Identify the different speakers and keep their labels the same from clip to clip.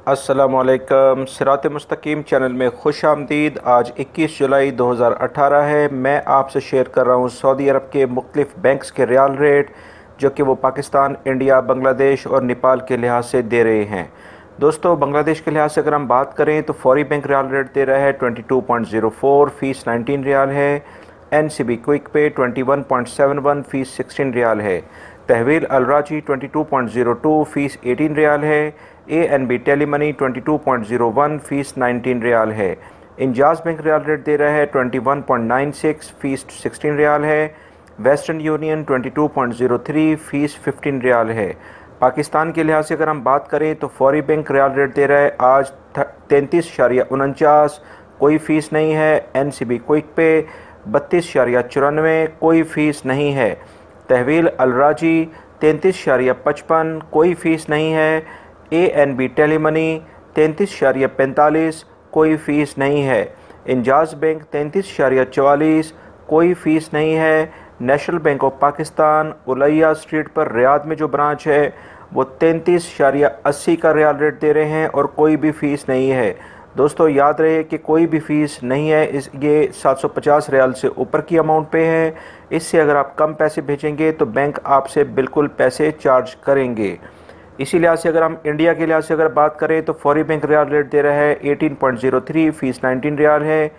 Speaker 1: अस्सलामुअलैकुम। सिरात मुस्तकीम चैनल में खुश आमदीद। आज 21 जुलाई 2018 है। मैं आपसे शेयर कर रहा हूँ सऊदी अरब के मुख्तलिफ बैंक्स के रियाल रेट जो कि वो पाकिस्तान, इंडिया, बांग्लादेश और नेपाल के लिहाज से दे रहे हैं। दोस्तों, बांग्लादेश के लिहाज से अगर हम बात करें तो फौरी बैंक रियाल रेट दे रहा है 22.04, फ़ीस 19 रियाल है। NCB क्विक पे 21.71, फ़ीस 16 रियाल है। तहवील अलराजी 22.02, फ़ीस 18 रियाल है। ANB टेलीमनी 22.01, फ़ीस 19 रियाल है। इंजाज बैंक रियाल रेट दे रहा है 21.96, फ़ीस 16 रियाल है। वेस्टर्न यूनियन 22.03, फ़ीस 15 रियाल है। पाकिस्तान के लिहाज से अगर हम बात करें तो फौरी बैंक रियाल रेट दे रहा है आज 33.49, कोई फ़ीस नहीं है। NCB क्विक पे 32.94, कोई फ़ीस नहीं है। तहवील अलराजी 33.55, कोई फ़ीस नहीं है। ANB टेलीमनी 33.45, कोई फ़ीस नहीं है। इंजाज बैंक 33.44, कोई फ़ीस नहीं है। National Bank of Pakistan Olaya Street पर रियाद में जो ब्रांच है वो 33.80 का रियाल रेट दे रहे हैं और कोई भी फ़ीस नहीं है। दोस्तों, याद रहे कि कोई भी फ़ीस नहीं है। ये 750 रियाल से ऊपर की अमाउंट पे है। इससे अगर आप कम पैसे भेजेंगे तो बैंक आपसे बिल्कुल पैसे चार्ज करेंगे। इसी लिहाज से अगर हम इंडिया के लिहाज से अगर बात करें तो फौरी बैंक रियाल रेट दे रहा है 18.03, फ़ीस 19 रियाल है।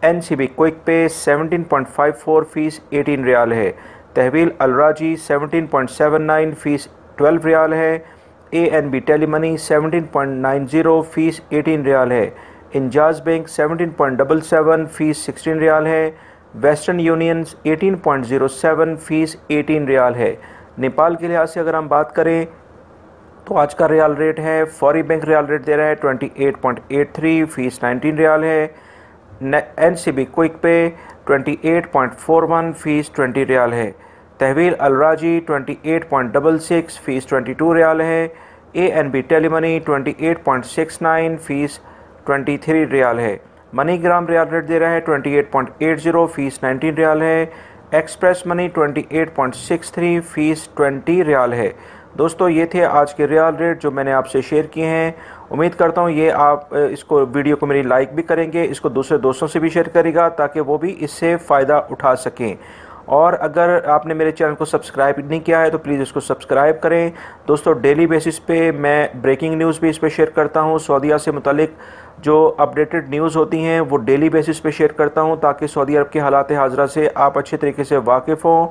Speaker 1: NCB क्विक पे 17.54, फ़ीस 18 रियाल है। तहवील अलराजी 17.79, फ़ीस 12 रियाल है। ANB टेलीमनी 17.90, फ़ीस 18 रियाल है। इंजाज बैंक 17.77, फ़ीस 16 रियाल है। वेस्टर्न यूनियन 18.07, फ़ीस 18 रियाल है। नेपाल के लिहाज से अगर हम बात करें तो आज का रियाल रेट है, फौरी बैंक रियाल रेट दे रहा है 28.83, फ़ीस 19 रियाल है। NCB क्विक पे 28.41, फ़ीस 20 रियाल है। तहवील अलराजी 28.66, फ़ीस 22 रियाल है। ANB टेलीमनी 28.69, फ़ीस 23 रियाल है। मनीग्राम रियाल रेट दे रहा है 28.80, फ़ीस 19 रियाल है। एक्सप्रेस मनी 28.63, फ़ीस 20 रियाल है। दोस्तों, ये थे आज के रियाल रेट जो मैंने आपसे शेयर किए हैं। उम्मीद करता हूँ ये आप इसको वीडियो को मेरी लाइक भी करेंगे, इसको दूसरे दोस्तों से भी शेयर करेगा ताकि वो भी इससे फ़ायदा उठा सकें। और अगर आपने मेरे चैनल को सब्सक्राइब नहीं किया है तो प्लीज़ इसको सब्सक्राइब करें। दोस्तों, डेली बेसिस पे मैं ब्रेकिंग न्यूज़ भी इस पर शेयर करता हूँ। सऊदीया से मुतालिक जो अपडेटेड न्यूज़ होती हैं वो डेली बेसिस पे शेयर करता हूँ ताकि सऊदी अरब के हालात हाज़रा से आप अच्छे तरीके से वाकिफ़ हों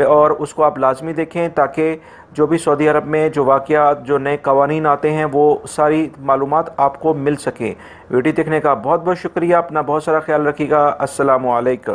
Speaker 1: और उसको आप लाजमी देखें ताकि जो भी सऊदी अरब में जो वाक़यात, जो नए कवानीन आते हैं वो सारी मालूमात आपको मिल सकें। वीडियो देखने का बहुत बहुत शुक्रिया। अपना बहुत सारा ख्याल रखिएगा। अस्सलामु अलैकुम।